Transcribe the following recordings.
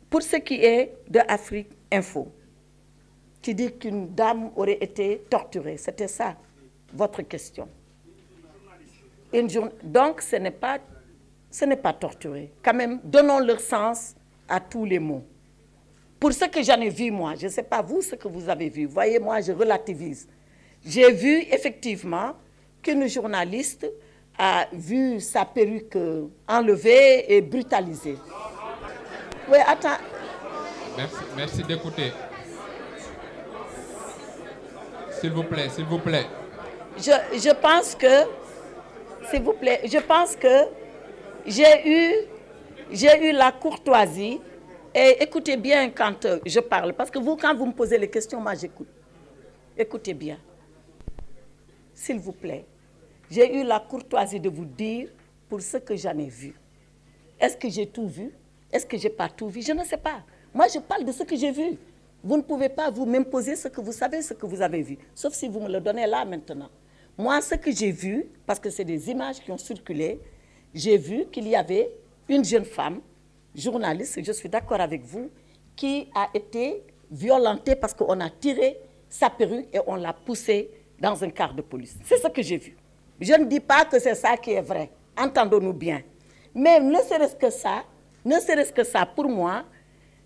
Pour ce qui est de Afrique Info, qui dit qu'une dame aurait été torturée, c'était ça votre question. Donc ce n'est pas torturé. Quand même, donnons leur sens à tous les mots. Pour ce que j'en ai vu, moi, je ne sais pas vous ce que vous avez vu. Voyez, moi, je relativise. J'ai vu effectivement qu'une journaliste a vu sa perruque enlevée et brutalisée. Oui, attends. Merci d'écouter. S'il vous plaît, s'il vous plaît. Je pense que, s'il vous plaît, je pense que j'ai eu la courtoisie, et écoutez bien quand je parle, parce que vous, quand vous me posez les questions, moi j'écoute. Écoutez bien. S'il vous plaît, j'ai eu la courtoisie de vous dire pour ce que j'en ai vu. Est-ce que j'ai tout vu? Est-ce que je n'ai pas tout vu? Je ne sais pas. Moi, je parle de ce que j'ai vu. Vous ne pouvez pas vous m'imposer ce que vous savez, ce que vous avez vu, sauf si vous me le donnez là maintenant. Moi, ce que j'ai vu, parce que c'est des images qui ont circulé, j'ai vu qu'il y avait une jeune femme, journaliste, je suis d'accord avec vous, qui a été violentée parce qu'on a tiré sa perruque et on l'a poussée dans un car de police. C'est ce que j'ai vu. Je ne dis pas que c'est ça qui est vrai, entendons-nous bien. Mais ne serait-ce que ça, pour moi,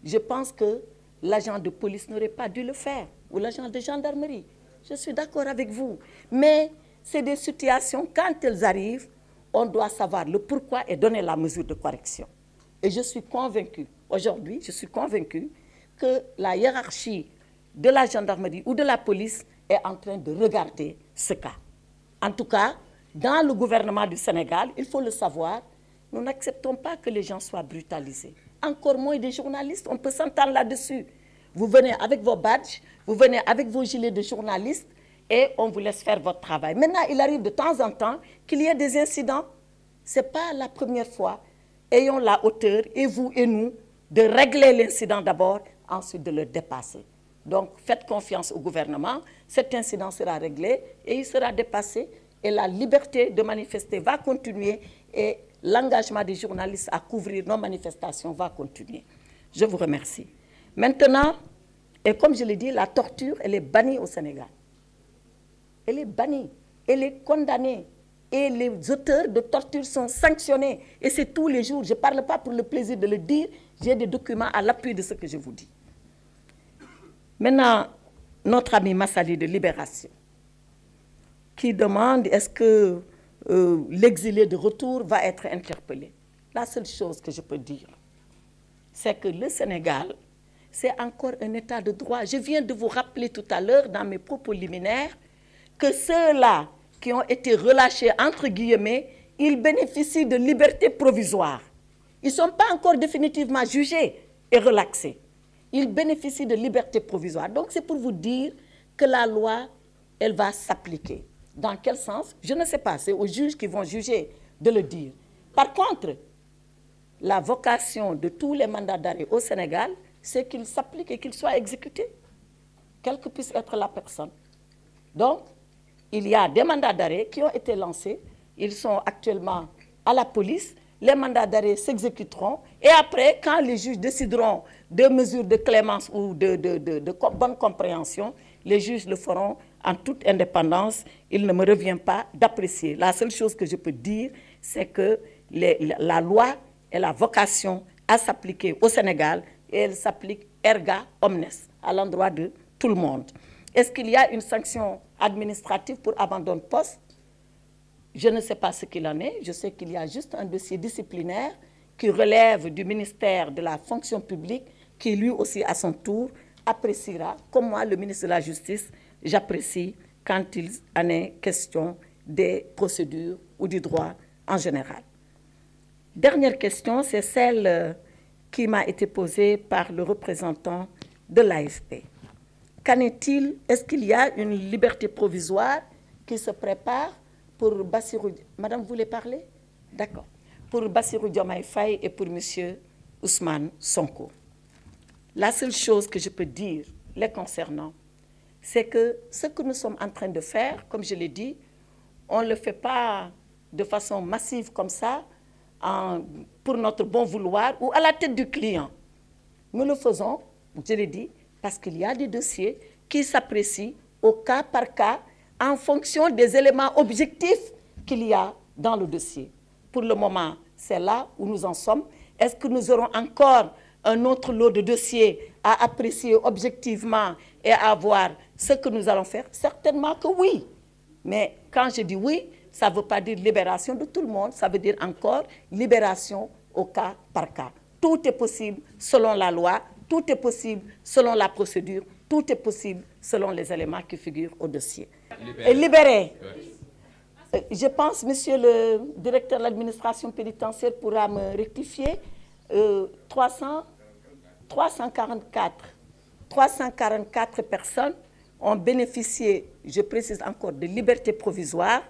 je pense que l'agent de police n'aurait pas dû le faire, ou l'agent de gendarmerie. Je suis d'accord avec vous. Mais c'est des situations, quand elles arrivent, on doit savoir le pourquoi et donner la mesure de correction. Et je suis convaincue, aujourd'hui, je suis convaincue que la hiérarchie de la gendarmerie ou de la police est en train de regarder ce cas. En tout cas, dans le gouvernement du Sénégal, il faut le savoir, nous n'acceptons pas que les gens soient brutalisés. Encore moins des journalistes, on peut s'entendre là-dessus. Vous venez avec vos badges, vous venez avec vos gilets de journalistes et on vous laisse faire votre travail. Maintenant, il arrive de temps en temps qu'il y ait des incidents. Ce n'est pas la première fois. Ayons la hauteur, et vous et nous, de régler l'incident d'abord, ensuite de le dépasser. Donc, faites confiance au gouvernement, cet incident sera réglé et il sera dépassé et la liberté de manifester va continuer et l'engagement des journalistes à couvrir nos manifestations va continuer. Je vous remercie. Maintenant, et comme je l'ai dit, la torture, elle est bannie au Sénégal. Elle est bannie, elle est condamnée. Et les auteurs de torture sont sanctionnés. Et c'est tous les jours. Je ne parle pas pour le plaisir de le dire. J'ai des documents à l'appui de ce que je vous dis. Maintenant, notre ami Massali de Libération, qui demande est-ce que l'exilé de retour va être interpellé. La seule chose que je peux dire, c'est que le Sénégal, c'est encore un état de droit. Je viens de vous rappeler tout à l'heure, dans mes propos liminaires, que ceux-là qui ont été relâchés, entre guillemets, ils bénéficient de liberté provisoire. Ils ne sont pas encore définitivement jugés et relaxés. Ils bénéficient de liberté provisoire. Donc c'est pour vous dire que la loi, elle va s'appliquer. Dans quel sens? Je ne sais pas, c'est aux juges qui vont juger de le dire. Par contre, la vocation de tous les mandats d'arrêt au Sénégal, c'est qu'ils s'appliquent et qu'ils soient exécutés, quelle que puisse être la personne. Donc, il y a des mandats d'arrêt qui ont été lancés. Ils sont actuellement à la police. Les mandats d'arrêt s'exécuteront. Et après, quand les juges décideront de mesures de clémence ou de bonne compréhension, les juges le feront en toute indépendance. Il ne me revient pas d'apprécier. La seule chose que je peux dire, c'est que la loi a la vocation à s'appliquer au Sénégal et elle s'applique erga omnes, à l'endroit de tout le monde. Est-ce qu'il y a une sanction administrative pour abandon de poste? Je ne sais pas ce qu'il en est. Je sais qu'il y a juste un dossier disciplinaire qui relève du ministère de la fonction publique, qui lui aussi, à son tour, appréciera, comme moi, le ministre de la Justice, j'apprécie quand il en est question des procédures ou du droit en général. Dernière question, c'est celle qui m'a été posée par le représentant de l'AFP. Qu'en est-il? Est-ce qu'il y a une liberté provisoire qui se prépare pour Bassirou... Madame, vous voulez parler? D'accord. Pour Bassirou Diomaye Faye et pour M. Ousmane Sonko. La seule chose que je peux dire les concernant, c'est que ce que nous sommes en train de faire, comme je l'ai dit, on ne le fait pas de façon massive comme ça, pour notre bon vouloir ou à la tête du client. Nous le faisons, je l'ai dit, parce qu'il y a des dossiers qui s'apprécient au cas par cas en fonction des éléments objectifs qu'il y a dans le dossier. Pour le moment, c'est là où nous en sommes. Est-ce que nous aurons encore un autre lot de dossiers à apprécier objectivement et à voir ce que nous allons faire? Certainement que oui. Mais quand je dis oui, ça ne veut pas dire libération de tout le monde, ça veut dire encore libération au cas par cas. Tout est possible selon la loi, tout est possible selon la procédure, tout est possible selon les éléments qui figurent au dossier. Libéré. Je pense, monsieur le directeur de l'administration pénitentiaire pourra me rectifier, 344 personnes ont bénéficié, je précise encore, de liberté provisoire.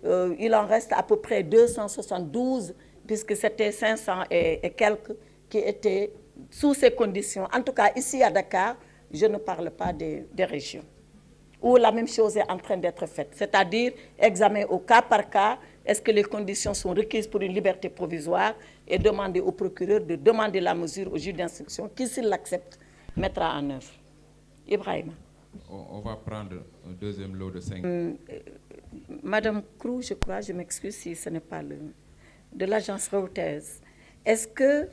Il en reste à peu près 272, puisque c'était 500 et quelques qui étaient sous ces conditions. En tout cas, ici à Dakar, je ne parle pas des régions, où la même chose est en train d'être faite. C'est-à-dire, examen au cas par cas, est-ce que les conditions sont requises pour une liberté provisoire, et demander au procureur de demander la mesure au juge d'instruction, qui, s'il l'accepte, mettra en œuvre. Ibrahim. On va prendre un deuxième lot de 5. Madame Crou, je crois, je m'excuse si ce n'est pas de l'agence Reuters. Est-ce que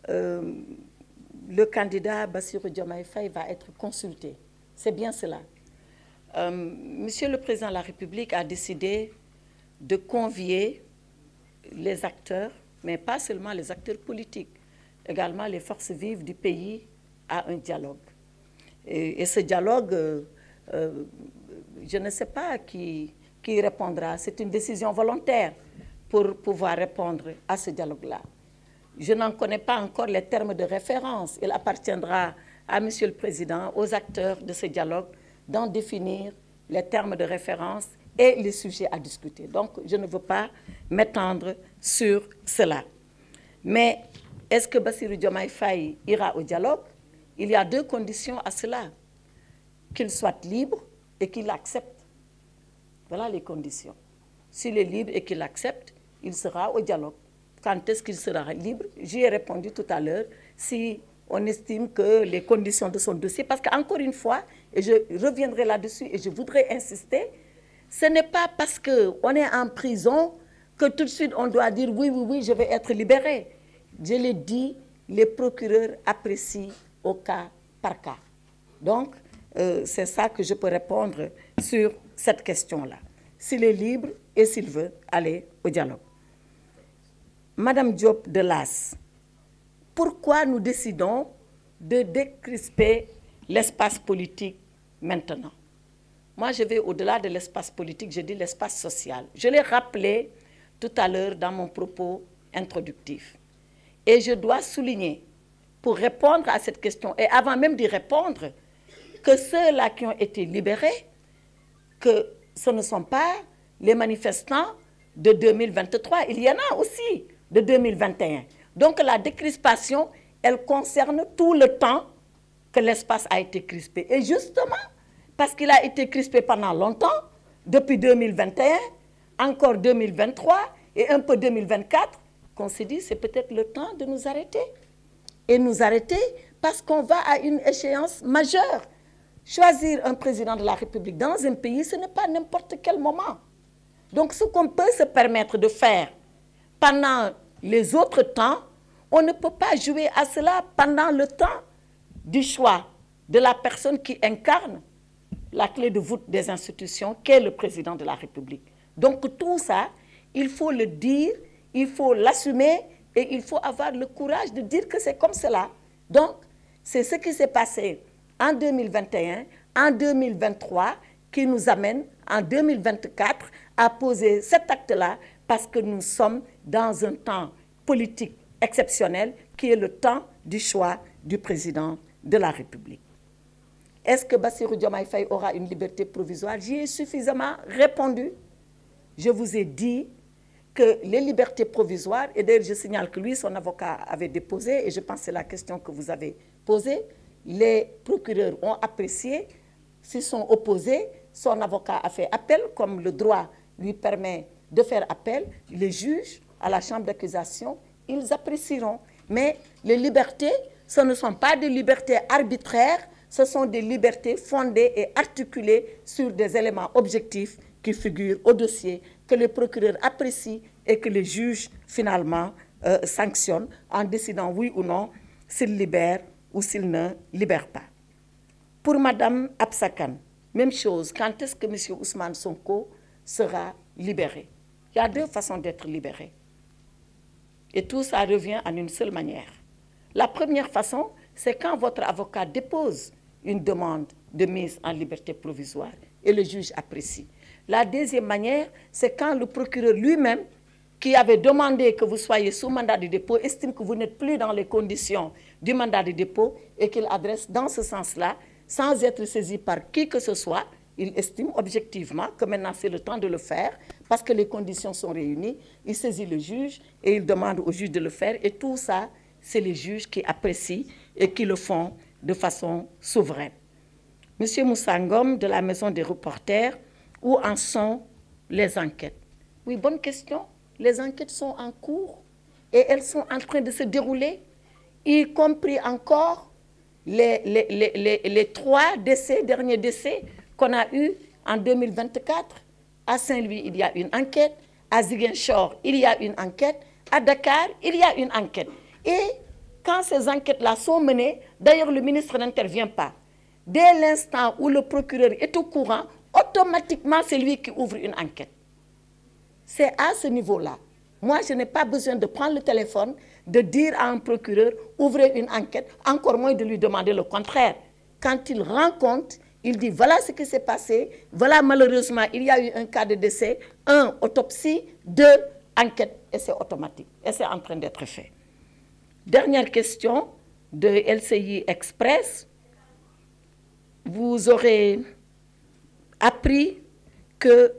le candidat Bassirou Diomaye Faye va être consulté? C'est bien cela. Monsieur le Président de la République a décidé de convier les acteurs, mais pas seulement les acteurs politiques, également les forces vives du pays à un dialogue. Et ce dialogue, je ne sais pas qui répondra. C'est une décision volontaire pour pouvoir répondre à ce dialogue-là. Je n'en connais pas encore les termes de référence. Il appartiendra à Monsieur le Président, aux acteurs de ce dialogue, d'en définir les termes de référence et les sujets à discuter. Donc, je ne veux pas m'étendre sur cela. Mais est-ce que Bassirou Diomaye Faye ira au dialogue? Il y a deux conditions à cela. Qu'il soit libre et qu'il accepte. Voilà les conditions. S'il est libre et qu'il accepte, il sera au dialogue. Quand est-ce qu'il sera libre? J'y ai répondu tout à l'heure. Si on estime que les conditions de son dossier, parce qu'encore une fois, et je reviendrai là-dessus et je voudrais insister, ce n'est pas parce qu'on est en prison que tout de suite on doit dire oui, oui, oui, je vais être libéré. Je l'ai dit, les procureurs apprécient au cas par cas. Donc, c'est ça que je peux répondre sur cette question-là. S'il est libre et s'il veut aller au dialogue. Madame Diop de Las, pourquoi nous décidons de décrisper l'espace politique maintenant? Moi, je vais au-delà de l'espace politique, je dis l'espace social. Je l'ai rappelé tout à l'heure dans mon propos introductif. Et je dois souligner, pour répondre à cette question, et avant même d'y répondre, que ceux-là qui ont été libérés, que ce ne sont pas les manifestants de 2023, il y en a aussi de 2021. Donc la décrispation, elle concerne tout le temps que l'espace a été crispé. Et justement, parce qu'il a été crispé pendant longtemps, depuis 2021, encore 2023 et un peu 2024, qu'on s'est dit c'est peut-être le temps de nous arrêter. Et nous arrêter parce qu'on va à une échéance majeure. Choisir un président de la République dans un pays, ce n'est pas n'importe quel moment. Donc ce qu'on peut se permettre de faire pendant les autres temps, on ne peut pas jouer à cela pendant le temps du choix de la personne qui incarne la clé de voûte des institutions, qu'est le président de la République. Donc tout ça, il faut le dire, il faut l'assumer et il faut avoir le courage de dire que c'est comme cela. Donc, c'est ce qui s'est passé en 2021, en 2023, qui nous amène en 2024 à poser cet acte-là parce que nous sommes dans un temps politique exceptionnel qui est le temps du choix du président de la République. Est-ce que Bassirou Diomaye Faye aura une liberté provisoire? J'y ai suffisamment répondu. Je vous ai dit que les libertés provisoires, et d'ailleurs je signale que lui, son avocat avait déposé, et je pense que c'est la question que vous avez posée, les procureurs ont apprécié, s'ils sont opposés, son avocat a fait appel, comme le droit lui permet de faire appel, les juges à la chambre d'accusation, ils apprécieront. Mais les libertés Ce ne sont pas des libertés arbitraires, ce sont des libertés fondées et articulées sur des éléments objectifs qui figurent au dossier, que le procureur apprécie et que le juge, finalement, sanctionne en décidant oui ou non s'il libère ou s'il ne libère pas. Pour Mme Absa Kane, même chose, quand est-ce que M. Ousmane Sonko sera libéré? Il y a deux façons d'être libéré. Et tout ça revient en une seule manière. La première façon, c'est quand votre avocat dépose une demande de mise en liberté provisoire et le juge apprécie. La deuxième manière, c'est quand le procureur lui-même, qui avait demandé que vous soyez sous mandat de dépôt, estime que vous n'êtes plus dans les conditions du mandat de dépôt et qu'il adresse dans ce sens-là, sans être saisi par qui que ce soit, il estime objectivement que maintenant c'est le temps de le faire parce que les conditions sont réunies, il saisit le juge et il demande au juge de le faire et tout ça, c'est les juges qui apprécient et qui le font de façon souveraine. Monsieur Moussa Ngom de la Maison des reporters, où en sont les enquêtes? Oui, bonne question. Les enquêtes sont en cours et elles sont en train de se dérouler, y compris encore les 3 décès, derniers décès qu'on a eus en 2024. À Saint-Louis, il y a une enquête. À Ziguinchor, il y a une enquête. À Dakar, il y a une enquête. Et quand ces enquêtes-là sont menées, d'ailleurs, le ministre n'intervient pas. Dès l'instant où le procureur est au courant, automatiquement, c'est lui qui ouvre une enquête. C'est à ce niveau-là. Moi, je n'ai pas besoin de prendre le téléphone, de dire à un procureur, ouvrez une enquête, encore moins de lui demander le contraire. Quand il rend compte, il dit, voilà ce qui s'est passé, voilà malheureusement, il y a eu un cas de décès, 1, autopsie, 2, enquête, et c'est automatique. Et c'est en train d'être fait. Dernière question de LCI Express. Vous aurez appris que...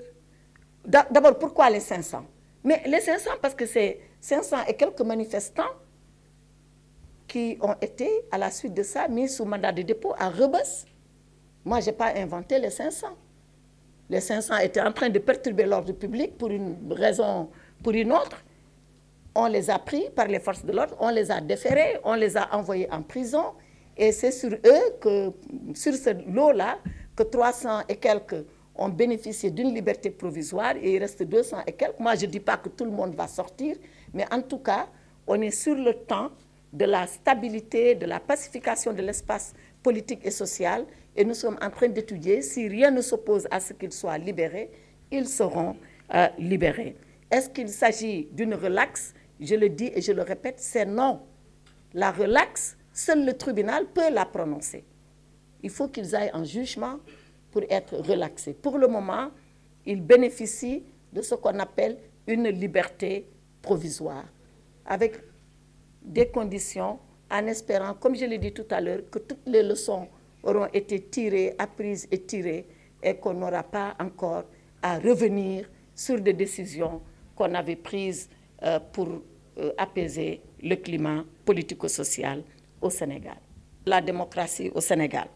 D'abord, pourquoi les 500? Mais les 500, parce que c'est 500 et quelques manifestants qui ont été, à la suite de ça, mis sous mandat de dépôt à Rebeuss. Moi, je n'ai pas inventé les 500. Les 500 étaient en train de perturber l'ordre public pour une raison, pour une autre. On les a pris par les forces de l'ordre, on les a déférés, on les a envoyés en prison. Et c'est sur eux, sur ce lot-là, que 300 et quelques ont bénéficié d'une liberté provisoire et il reste 200 et quelques. Moi, je ne dis pas que tout le monde va sortir, mais en tout cas, on est sur le temps de la stabilité, de la pacification de l'espace politique et social et nous sommes en train d'étudier si rien ne s'oppose à ce qu'ils soient libérés, ils seront libérés. Est-ce qu'il s'agit d'une relaxe? Je le dis et je le répète, c'est non. La relaxe, seul le tribunal peut la prononcer. Il faut qu'ils aillent en jugement pour être relaxés. Pour le moment, ils bénéficient de ce qu'on appelle une liberté provisoire, avec des conditions, en espérant, comme je l'ai dit tout à l'heure, que toutes les leçons auront été tirées, apprises et tirées, et qu'on n'aura pas encore à revenir sur des décisions qu'on avait prises pour apaiser le climat politico-social au Sénégal. La démocratie au Sénégal.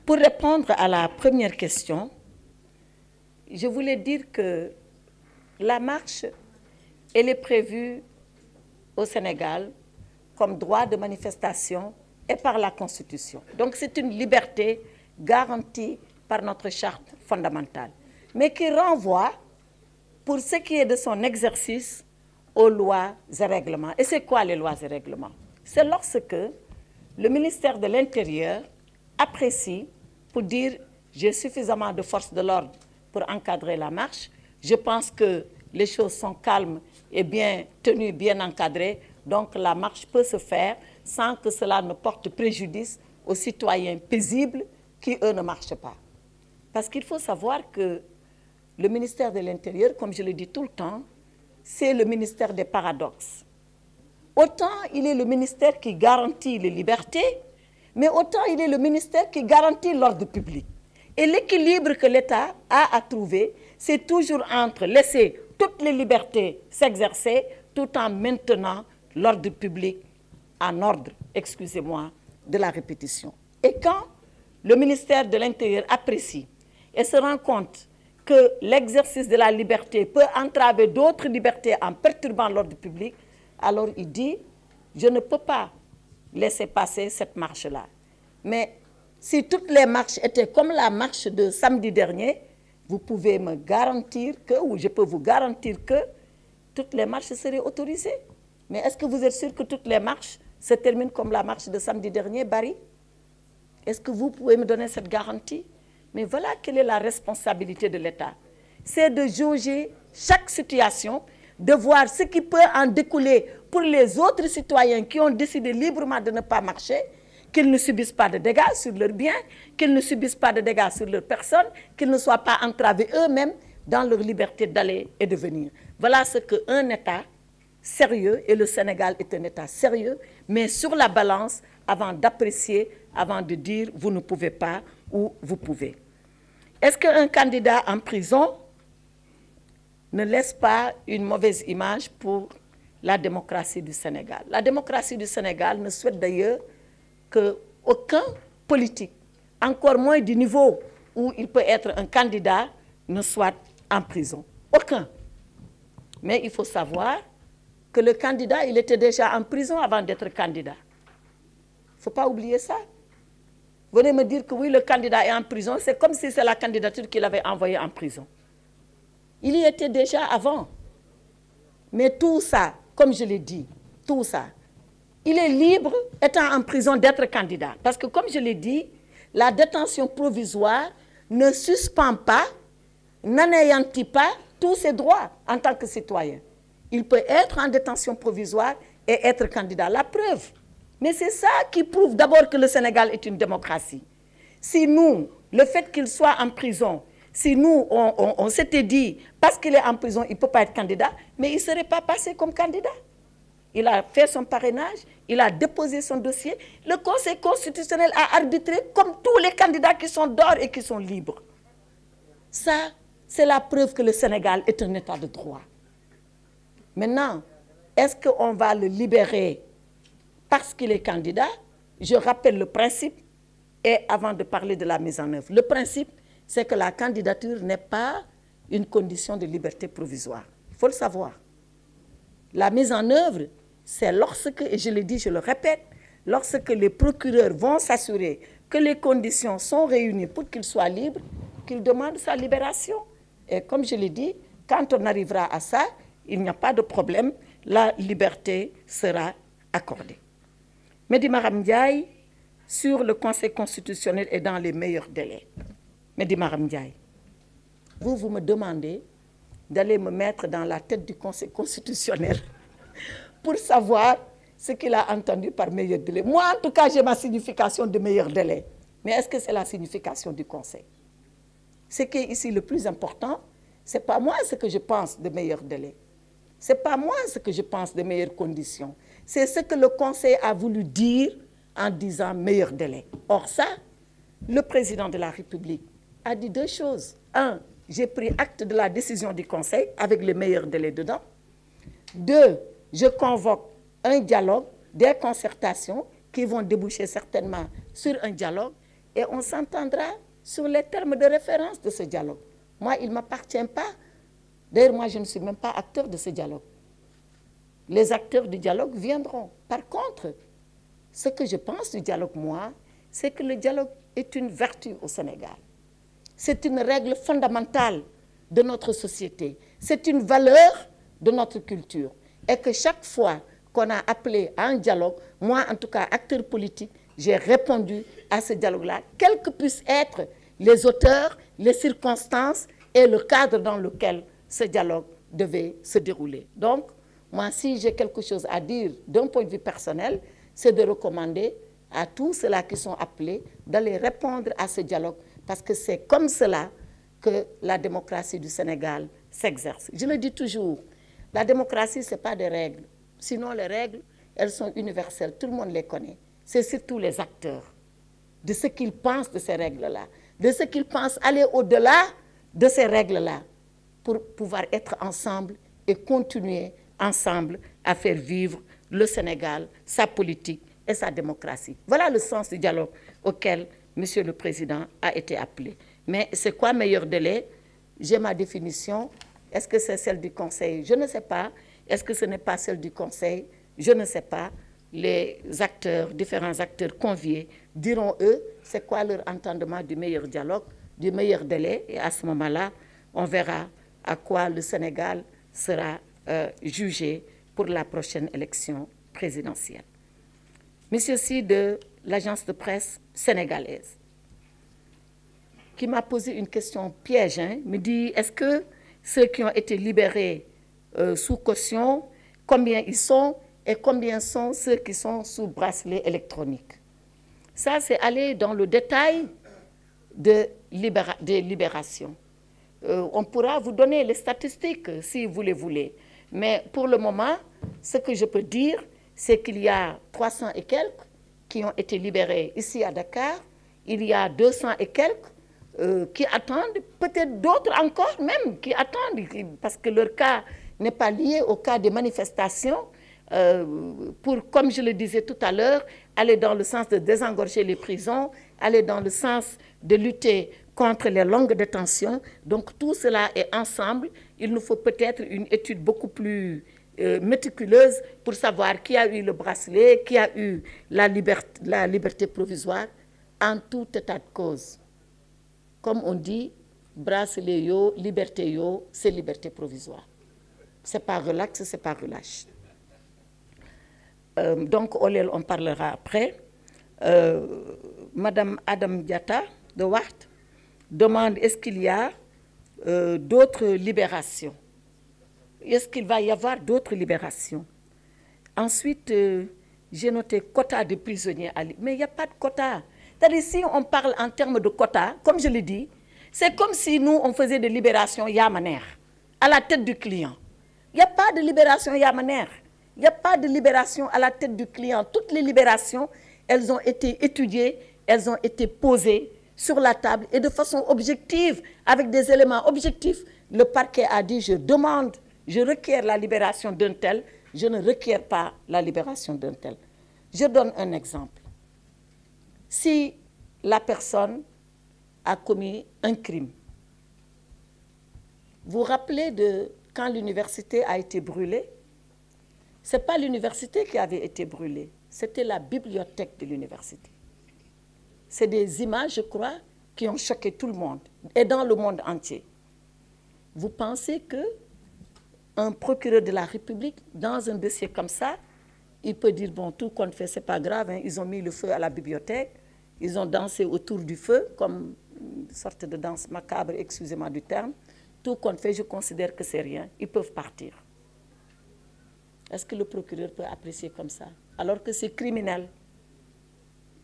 Pour répondre à la première question, je voulais dire que la marche, elle est prévue au Sénégal comme droit de manifestation et par la Constitution. Donc c'est une liberté garantie par notre charte fondamentale, mais qui renvoie, pour ce qui est de son exercice, aux lois et règlements. Et c'est quoi les lois et règlements? C'est lorsque le ministère de l'Intérieur apprécie pour dire j'ai suffisamment de forces de l'ordre pour encadrer la marche, je pense que les choses sont calmes et bien tenues, bien encadrées, donc la marche peut se faire sans que cela ne porte préjudice aux citoyens paisibles qui, eux, ne marchent pas. Parce qu'il faut savoir que le ministère de l'Intérieur, comme je le dis tout le temps, c'est le ministère des paradoxes. Autant il est le ministère qui garantit les libertés, mais autant il est le ministère qui garantit l'ordre public. Et l'équilibre que l'État a à trouver, c'est toujours entre laisser toutes les libertés s'exercer tout en maintenant l'ordre public en ordre, excusez-moi, de la répétition. Et quand le ministère de l'Intérieur apprécie et se rend compte que l'exercice de la liberté peut entraver d'autres libertés en perturbant l'ordre public, alors il dit, je ne peux pas laisser passer cette marche-là. Mais si toutes les marches étaient comme la marche de samedi dernier, vous pouvez me garantir que, ou je peux vous garantir que, toutes les marches seraient autorisées. Mais est-ce que vous êtes sûr que toutes les marches se terminent comme la marche de samedi dernier, Barry? Est-ce que vous pouvez me donner cette garantie? Mais voilà quelle est la responsabilité de l'État. C'est de jauger chaque situation, de voir ce qui peut en découler pour les autres citoyens qui ont décidé librement de ne pas marcher, qu'ils ne subissent pas de dégâts sur leurs biens, qu'ils ne subissent pas de dégâts sur leur personne, qu'ils ne soient pas entravés eux-mêmes dans leur liberté d'aller et de venir. Voilà ce qu'un État sérieux, et le Sénégal est un État sérieux, mais sur la balance avant d'apprécier, avant de dire vous ne pouvez pas ou vous pouvez. Est-ce qu'un candidat en prison ne laisse pas une mauvaise image pour la démocratie du Sénégal? La démocratie du Sénégal ne souhaite d'ailleurs qu'aucun politique, encore moins du niveau où il peut être un candidat, ne soit en prison. Aucun. Mais il faut savoir que le candidat, il était déjà en prison avant d'être candidat. Il ne faut pas oublier ça. Vous venez me dire que oui, le candidat est en prison, c'est comme si c'est la candidature qu'il avait envoyée en prison. Il y était déjà avant. Mais tout ça, comme je l'ai dit, tout ça, il est libre, étant en prison, d'être candidat. Parce que comme je l'ai dit, la détention provisoire ne suspend pas, n'anéantit pas tous ses droits en tant que citoyen. Il peut être en détention provisoire et être candidat. La preuve. Mais c'est ça qui prouve d'abord que le Sénégal est une démocratie. Si nous, le fait qu'il soit en prison, si nous, on s'était dit, parce qu'il est en prison, il ne peut pas être candidat, mais il ne serait pas passé comme candidat. Il a fait son parrainage, il a déposé son dossier. Le Conseil constitutionnel a arbitré comme tous les candidats qui sont dehors et qui sont libres. Ça, c'est la preuve que le Sénégal est un État de droit. Maintenant, est-ce qu'on va le libérer parce qu'il est candidat? Je rappelle le principe, et avant de parler de la mise en œuvre. Le principe, c'est que la candidature n'est pas une condition de liberté provisoire. Il faut le savoir. La mise en œuvre, c'est lorsque, et je le dis, je le répète, lorsque les procureurs vont s'assurer que les conditions sont réunies pour qu'il soit libre, qu'ils demandent sa libération. Et comme je l'ai dit, quand on arrivera à ça, il n'y a pas de problème, la liberté sera accordée. Mehdi Maram Ndiaye, sur le Conseil constitutionnel et dans les meilleurs délais. Mehdi Maram Ndiaye, vous me demandez d'aller me mettre dans la tête du Conseil constitutionnel pour savoir ce qu'il a entendu par meilleur délai. Moi, en tout cas, j'ai ma signification de meilleur délai. Mais est-ce que c'est la signification du Conseil? Ce qui est ici le plus important, ce n'est pas moi ce que je pense de meilleur délai. Ce n'est pas moi ce que je pense de meilleures conditions. C'est ce que le Conseil a voulu dire en disant meilleur délai. Or ça, le président de la République a dit deux choses. Un, j'ai pris acte de la décision du Conseil avec les meilleurs délais dedans. Deux, je convoque un dialogue, des concertations qui vont déboucher certainement sur un dialogue et on s'entendra sur les termes de référence de ce dialogue. Moi, il ne m'appartient pas. D'ailleurs, moi, je ne suis même pas acteur de ce dialogue. Les acteurs du dialogue viendront. Par contre, ce que je pense du dialogue, moi, c'est que le dialogue est une vertu au Sénégal. C'est une règle fondamentale de notre société. C'est une valeur de notre culture. Et que chaque fois qu'on a appelé à un dialogue, moi, en tout cas, acteur politique, j'ai répondu à ce dialogue-là, quels que puissent être les auteurs, les circonstances et le cadre dans lequel ce dialogue devait se dérouler. Donc, moi, si j'ai quelque chose à dire d'un point de vue personnel, c'est de recommander à tous ceux-là qui sont appelés d'aller répondre à ce dialogue, parce que c'est comme cela que la démocratie du Sénégal s'exerce. Je le dis toujours, la démocratie, ce n'est pas des règles. Sinon, les règles, elles sont universelles, tout le monde les connaît. C'est surtout les acteurs, de ce qu'ils pensent de ces règles-là, de ce qu'ils pensent aller au-delà de ces règles-là, pour pouvoir être ensemble et continuer ensemble à faire vivre le Sénégal, sa politique et sa démocratie. Voilà le sens du dialogue auquel Monsieur le Président a été appelé. Mais c'est quoi meilleur délai? J'ai ma définition. Est-ce que c'est celle du Conseil? Je ne sais pas. Est-ce que ce n'est pas celle du Conseil? Je ne sais pas. les acteurs, différents acteurs conviés, diront eux, c'est quoi leur entendement du meilleur dialogue, du meilleur délai, et à ce moment-là, on verra à quoi le Sénégal sera jugé pour la prochaine élection présidentielle. Monsieur aussi de l'agence de presse sénégalaise, qui m'a posé une question piège, me dit, est-ce que ceux qui ont été libérés sous caution, combien ils sont et combien sont ceux qui sont sous bracelet électronique? Ça, c'est aller dans le détail des libérations. On pourra vous donner les statistiques si vous les voulez. Mais pour le moment, ce que je peux dire, c'est qu'il y a 300 et quelques qui ont été libérés ici à Dakar. Il y a 200 et quelques qui attendent, peut-être d'autres encore même qui attendent, parce que leur cas n'est pas lié au cas des manifestations, pour, comme je le disais tout à l'heure, aller dans le sens de désengorger les prisons, aller dans le sens de lutter contre les longues détentions. Donc tout cela est ensemble. Il nous faut peut-être une étude beaucoup plus méticuleuse pour savoir qui a eu le bracelet, qui a eu la liberté provisoire, en tout état de cause. Comme on dit, bracelet yo, liberté yo, c'est liberté provisoire. C'est pas relax, c'est pas relâche. Donc, on parlera après. Madame Adam Diatta de Wart demande est-ce qu'il y a d'autres libérations? Est-ce qu'il va y avoir d'autres libérations? Ensuite, j'ai noté quota de prisonniers à l'île. Mais il n'y a pas de quota. C'est-à-dire, si on parle en termes de quota, comme je l'ai dit, c'est comme si nous, on faisait des libérations Yamaner, à la tête du client. Il n'y a pas de libération Yamaner. Il n'y a pas de libération à la tête du client. Toutes les libérations, elles ont été étudiées, elles ont été posées sur la table et de façon objective, avec des éléments objectifs. Le parquet a dit, je demande, je requiers la libération d'un tel, je ne requiers pas la libération d'un tel. Je donne un exemple. Si la personne a commis un crime, vous vous rappelez de quand l'université a été brûlée? Ce n'est pas l'université qui avait été brûlée, c'était la bibliothèque de l'université. C'est des images, je crois, qui ont choqué tout le monde, et dans le monde entier. Vous pensez qu'un procureur de la République, dans un dossier comme ça, il peut dire, bon, tout compte fait, ce n'est pas grave, hein, ils ont mis le feu à la bibliothèque, ils ont dansé autour du feu, comme une sorte de danse macabre, excusez-moi du terme. Tout compte fait, je considère que c'est rien, ils peuvent partir. Est-ce que le procureur peut apprécier comme ça? Alors que c'est criminel.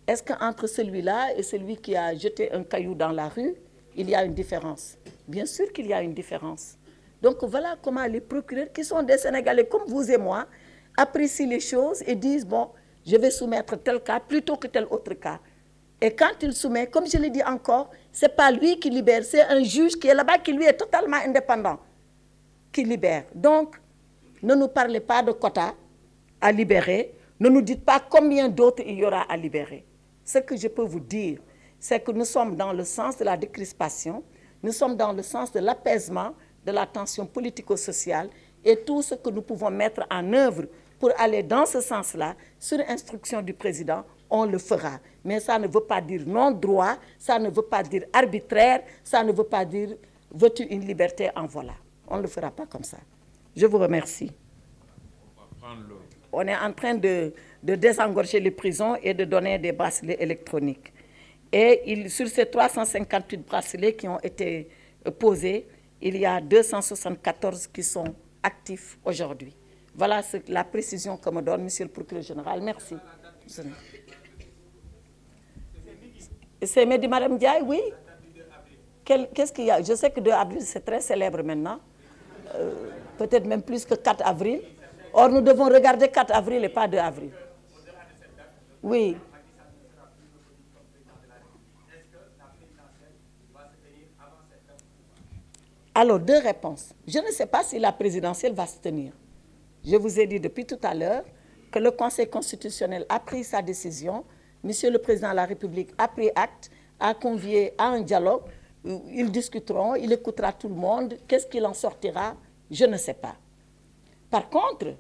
Est-ce qu'entre celui-là et celui qui a jeté un caillou dans la rue, il y a une différence? Bien sûr qu'il y a une différence. Donc voilà comment les procureurs, qui sont des Sénégalais comme vous et moi, apprécient les choses et disent, bon, je vais soumettre tel cas plutôt que tel autre cas. Et quand il soumet, comme je l'ai dit encore, ce n'est pas lui qui libère, c'est un juge qui est là-bas, qui lui est totalement indépendant, qui libère. Donc, ne nous parlez pas de quotas à libérer, ne nous dites pas combien d'autres il y aura à libérer. Ce que je peux vous dire, c'est que nous sommes dans le sens de la décrispation, nous sommes dans le sens de l'apaisement, de la tension politico-sociale, et tout ce que nous pouvons mettre en œuvre pour aller dans ce sens-là, sur instruction du président, on le fera. Mais ça ne veut pas dire non-droit, ça ne veut pas dire arbitraire, ça ne veut pas dire veux-tu une liberté en voilà. On ne le fera pas comme ça. Je vous remercie. On est en train de désengorger les prisons et de donner des bracelets électroniques. Et sur ces 358 bracelets qui ont été posés, il y a 274 qui sont actifs aujourd'hui. Voilà la précision que me donne Monsieur le procureur général. Merci. C'est Mehdi Madame Diaye, oui. Qu'est-ce qu'il y a? Je sais que 2 avril, c'est très célèbre maintenant. Peut-être même plus que 4 avril. Or, nous devons regarder 4 avril et pas 2 avril. Oui. Alors, 2 réponses. Je ne sais pas si la présidentielle va se tenir. Je vous ai dit depuis tout à l'heure que le Conseil constitutionnel a pris sa décision. Monsieur le Président de la République a pris acte, a convié à un dialogue. Ils discuteront, il écoutera tout le monde. Qu'est-ce qu'il en sortira? Je ne sais pas. Par contre,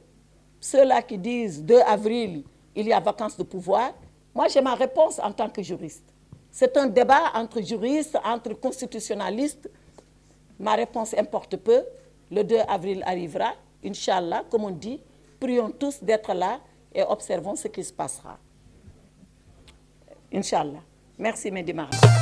ceux-là qui disent 2 avril, il y a vacance de pouvoir. Moi, j'ai ma réponse en tant que juriste. C'est un débat entre juristes, entre constitutionnalistes. Ma réponse importe peu. Le 2 avril arrivera, Inch'Allah, comme on dit. Prions tous d'être là et observons ce qui se passera. Inch'Allah. Merci, Mehdi Mara.